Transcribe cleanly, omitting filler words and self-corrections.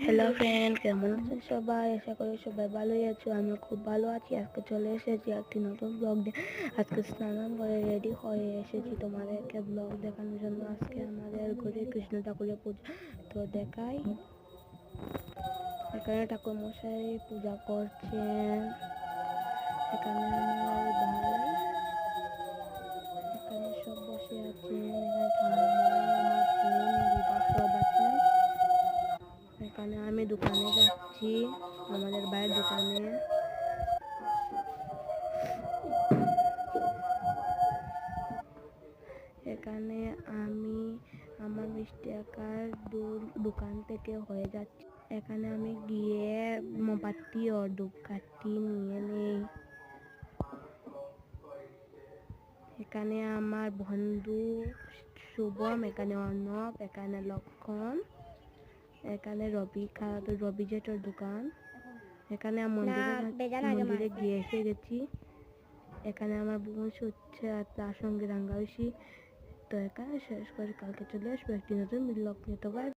Hello friend, কেমন আছেন সবাই? আশা করি সবাই ভালোই আছো। আমি খুব ভালো আছি। আজকে চলে এসেছি একটি নতুন ব্লগ দিয়ে। আজকে স্নান করে রেডি হয়ে এসেছি তোমাদেরকে ব্লগ দেখানোর জন্য। আজকে আমাদের ঘরে কৃষ্ণ ঠাকুরের পূজা, তো দেখাই। এখানে ঠাকুর মশাই পূজা করছেন। এখানে আমার ভাই, এখানে সব বসে আছেন। এখানে ঠাম্মা, আমার বোন, দিদা সব আছেন। এখানে আমি দোকানে যাচ্ছি, আমাদের ভাইয়ের দোকানে। এখানে আমি আমার মিষ্টি আকার দোকান থেকে হয়ে যাচ্ছি। এখানে আমি গিয়ে মোমবাতি ও ধূপকাঠি নিয়ে নেই। এখানে আমার বন্ধু শুভম, এখানে অর্ণব, এখানে লক্ষণ, এখানে রবি জেঠর দোকান। এখানে মন্দিরে গিয়ে এসে গেছি। এখানে আমার বোন হচ্ছে আর তার সঙ্গে রাঙ্গাউসি। তো এখানে শেষ করে কালকে চলে আসবো একটি নতুন ব্লগ নিয়ে। তো